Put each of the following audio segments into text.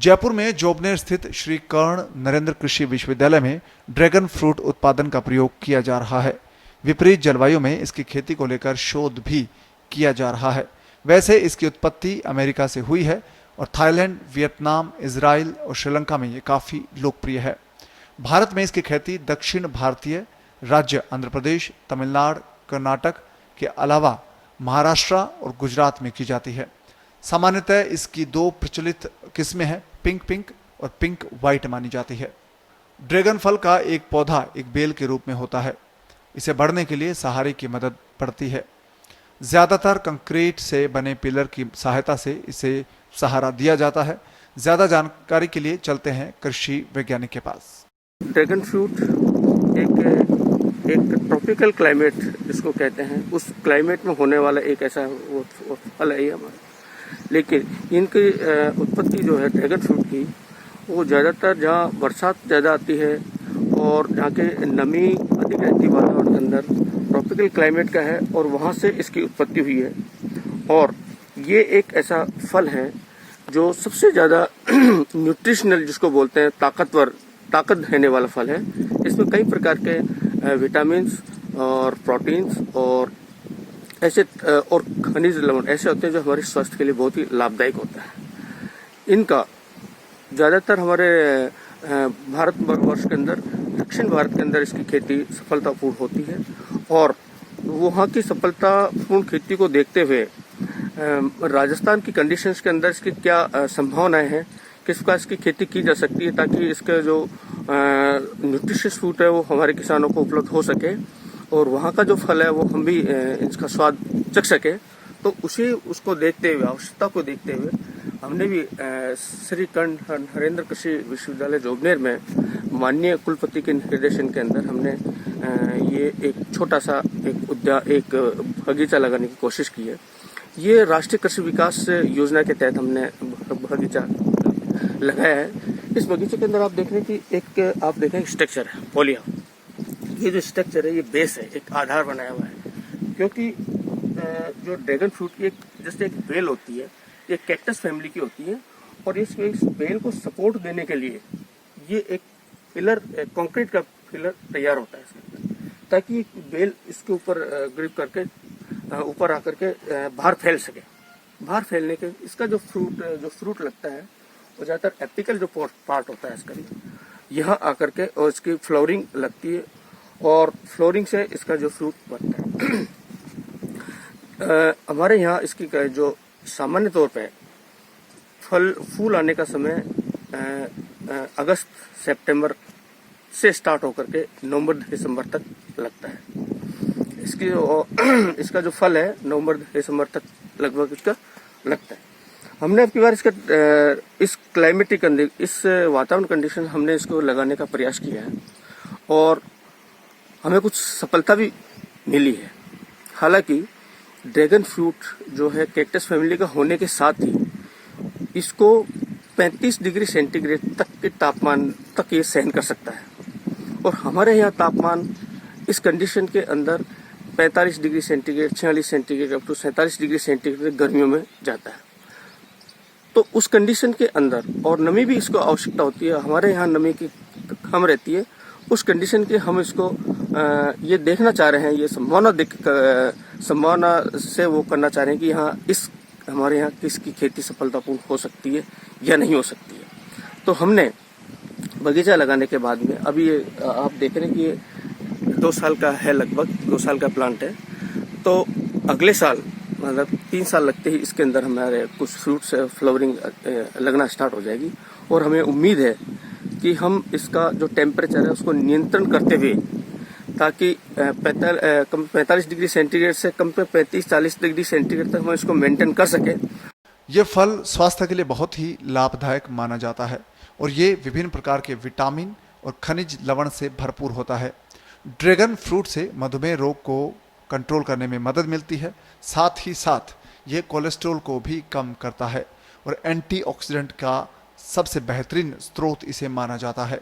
जयपुर में जोबनेर स्थित श्री कर्ण नरेंद्र कृषि विश्वविद्यालय में ड्रैगन फ्रूट उत्पादन का प्रयोग किया जा रहा है। विपरीत जलवायु में इसकी खेती को लेकर शोध भी किया जा रहा है। वैसे इसकी उत्पत्ति अमेरिका से हुई है और थाईलैंड, वियतनाम, इजराइल और श्रीलंका में ये काफी लोकप्रिय है। भारत में इसकी खेती दक्षिण भारतीय राज्य आंध्र प्रदेश, तमिलनाडु, कर्नाटक के अलावा महाराष्ट्र और गुजरात में की जाती है। सामान्यतः इसकी दो प्रचलित किस्में हैं, पिंक पिंक और पिंक व्हाइट मानी जाती है। ड्रैगन फल का एक पौधा एक बेल के रूप में होता है। इसे बढ़ने के लिए सहारे की मदद पड़ती है। ज्यादातर कंक्रीट से बने पिलर की सहायता से इसे सहारा दिया जाता है। ज्यादा जानकारी के लिए चलते हैं कृषि वैज्ञानिक के पास। ड्रैगन फ्रूट एक ट्रॉपिकल क्लाइमेट जिसको कहते हैं, उस क्लाइमेट में होने वाला एक ऐसा वो फल है हमारा। लेकिन इनकी उत्पत्ति जो है ड्रैगन फ्रूट की, वो ज़्यादातर जहाँ बरसात ज़्यादा आती है और जहाँ के नमी अधिक रहती है वातावरण के अंदर, ट्रॉपिकल क्लाइमेट का है और वहाँ से इसकी उत्पत्ति हुई है। और ये एक ऐसा फल है जो सबसे ज़्यादा न्यूट्रिशनल जिसको बोलते हैं, ताकत देने वाला फल है। इसमें कई प्रकार के विटामिन और प्रोटीन्स और ऐसे और खनिज लवण ऐसे होते हैं जो हमारे स्वास्थ्य के लिए बहुत ही लाभदायक होता है। इनका ज़्यादातर हमारे भारतवर्ष के अंदर, दक्षिण भारत के अंदर इसकी खेती सफलतापूर्ण होती है। और वहाँ की सफलतापूर्ण खेती को देखते हुए राजस्थान की कंडीशंस के अंदर इसकी क्या संभावनाएं हैं, किस प्रकार इसकी खेती की जा सकती है ताकि इसका जो न्यूट्रिशियस फूड है वो हमारे किसानों को उपलब्ध हो सके और वहाँ का जो फल है वो हम भी इसका स्वाद चख सके। तो उसको देखते हुए, आवश्यकता को देखते हुए हमने भी श्री कर्ण नरेंद्र कृषि विश्वविद्यालय जोबनेर में माननीय कुलपति के निर्देशन के अंदर हमने ये एक छोटा सा एक बगीचा लगाने की कोशिश की है। ये राष्ट्रीय कृषि विकास योजना के तहत हमने बगीचा लगाया है। इस बगीचे के अंदर आप देख रहे हैं कि आप देखें स्ट्रक्चर है पोलिया। ये जो स्ट्रक्चर है ये बेस है, एक आधार बनाया हुआ है। क्योंकि जो ड्रैगन फ्रूट की जैसे एक बेल होती है, ये कैक्टस फैमिली की होती है और इस बेल को सपोर्ट देने के लिए ये एक पिलर, कंक्रीट का पिलर तैयार होता है इसके अंदर, ताकि बेल इसके ऊपर ग्रिप करके ऊपर आकर के बाहर फैल सके। बाहर फैलने के इसका जो फ्रूट लगता है वो ज्यादातर एपिकल जो पार्ट होता है इसका, यहाँ आकर के और इसकी फ्लावरिंग लगती है और फ्लोरिंग से इसका जो फ्रूट बनता है। हमारे यहाँ इसकी जो सामान्य तौर पे फूल आने का समय अगस्त सितंबर से स्टार्ट होकर के नवंबर दिसंबर तक लगता है। इसका जो फल है नवंबर दिसंबर तक लगभग इसका लगता है। हमने अब की बार इसका इस क्लाइमेटिक इस वातावरण कंडीशन हमने इसको लगाने का प्रयास किया है और हमें कुछ सफलता भी मिली है। हालांकि ड्रैगन फ्रूट जो है कैक्टस फैमिली का होने के साथ ही इसको 35 डिग्री सेंटीग्रेड तक के तापमान तक ये सहन कर सकता है और हमारे यहाँ तापमान इस कंडीशन के अंदर 45 degree centigrade, 46 centigrade up to 47 degree centigrade गर्मियों में जाता है। तो उस कंडीशन के अंदर और नमी भी इसको आवश्यकता होती है। हमारे यहाँ नमी की कम रहती है। उस कंडीशन के हम इसको ये देखना चाह रहे हैं, ये संभावना से वो करना चाह रहे हैं कि हमारे यहाँ किसकी खेती सफलतापूर्ण हो सकती है या नहीं हो सकती है। तो हमने बगीचा लगाने के बाद में अभी ये आप देख रहे हैं कि ये 2 साल का है, लगभग 2 साल का प्लांट है। तो अगले साल मतलब 3 साल लगते ही इसके अंदर हमारे कुछ फ्रूट्स फ्लावरिंग लगना स्टार्ट हो जाएगी और हमें उम्मीद है कि हम इसका जो टेम्परेचर है उसको नियंत्रण करते हुए, ताकि 45 डिग्री सेंटीग्रेड से कम पे 35-40 डिग्री सेंटीग्रेड तक हम इसको मेंटेन कर सके। ये फल स्वास्थ्य के लिए बहुत ही लाभदायक माना जाता है और ये विभिन्न प्रकार के विटामिन और खनिज लवण से भरपूर होता है। ड्रैगन फ्रूट से मधुमेह रोग को कंट्रोल करने में मदद मिलती है। साथ ही साथ ये कोलेस्ट्रॉल को भी कम करता है और एंटीऑक्सीडेंट का सबसे बेहतरीन स्रोत इसे माना जाता है।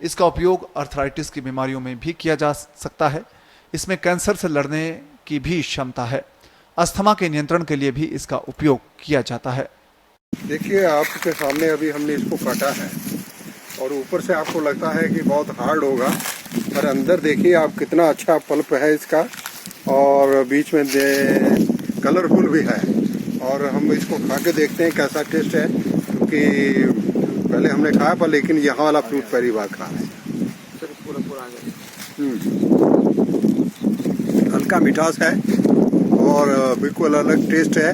इसका उपयोग अर्थराइटिस की बीमारियों में भी किया जा सकता है। इसमें कैंसर से लड़ने की भी क्षमता है। अस्थमा के नियंत्रण के लिए भी इसका उपयोग किया जाता है। देखिए आपके सामने अभी हमने इसको काटा है और ऊपर से आपको लगता है कि बहुत हार्ड होगा, पर अंदर देखिए आप कितना अच्छा पल्प है इसका और बीच में कलरफुल भी है। और हम इसको खा के देखते हैं कैसा टेस्ट है, क्योंकि पहले हमने खाया पर लेकिन यहाँ वाला फ्रूट पहली बार खाया है। हल्का मिठास है और बिल्कुल अलग टेस्ट है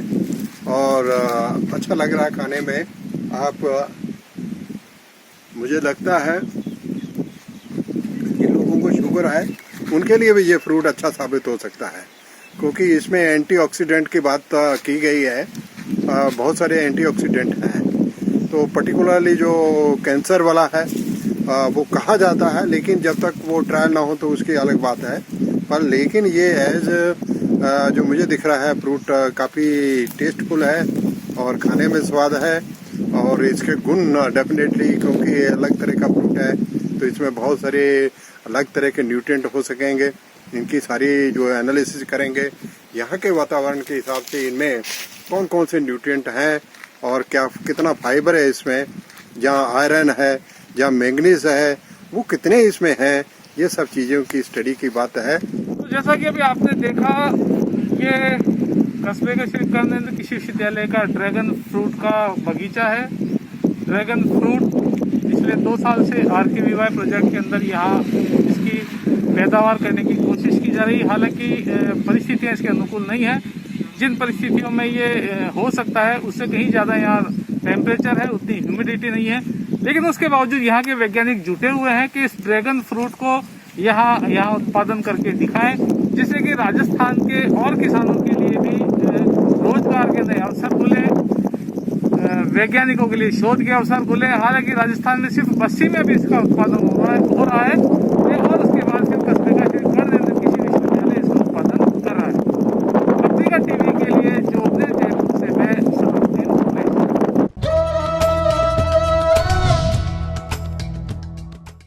और अच्छा लग रहा है खाने में। आप मुझे लगता है कि लोगों को शुगर है उनके लिए भी ये फ्रूट अच्छा साबित हो सकता है, क्योंकि इसमें एंटीऑक्सीडेंट की बात की गई है। बहुत सारे एंटीऑक्सीडेंट हैं, तो पर्टिकुलरली जो कैंसर वाला है वो कहा जाता है, लेकिन जब तक वो ट्रायल ना हो तो उसकी अलग बात है। पर लेकिन ये एज जो मुझे दिख रहा है फ्रूट काफ़ी टेस्टफुल है और खाने में स्वाद है और इसके गुण डेफिनेटली, क्योंकि ये अलग तरह का फ्रूट है तो इसमें बहुत सारे अलग तरह के न्यूट्रिएंट हो सकेंगे। इनकी सारी जो एनालिसिस करेंगे यहाँ के वातावरण के हिसाब से इनमें कौन कौन से न्यूट्रिएंट हैं और क्या कितना फाइबर है इसमें, जहाँ आयरन है, जहाँ मैंगनीज है, वो कितने इसमें हैं, ये सब चीज़ों की स्टडी की बात है। तो जैसा कि अभी आपने देखा, ये कस्बे के श्री कर्ण नरेंद्र कृषि विश्वविद्यालय का ड्रैगन फ्रूट का बगीचा है। ड्रैगन फ्रूट पिछले 2 साल से RKVY प्रोजेक्ट के अंदर यहाँ इसकी पैदावार करने की कोशिश की जा रही है। हालांकि परिस्थितियाँ इसके अनुकूल नहीं है। जिन परिस्थितियों में ये हो सकता है उससे कहीं ज़्यादा यहाँ टेम्परेचर है, उतनी ह्यूमिडिटी नहीं है, लेकिन उसके बावजूद यहाँ के वैज्ञानिक जुटे हुए हैं कि इस ड्रैगन फ्रूट को यहाँ उत्पादन करके दिखाएं, जिससे कि राजस्थान के और किसानों के लिए भी रोजगार के नए अवसर खुले, वैज्ञानिकों के लिए शोध के अवसर खुले। हालांकि राजस्थान में सिर्फ बस्सी में भी इसका उत्पादन हो रहा है,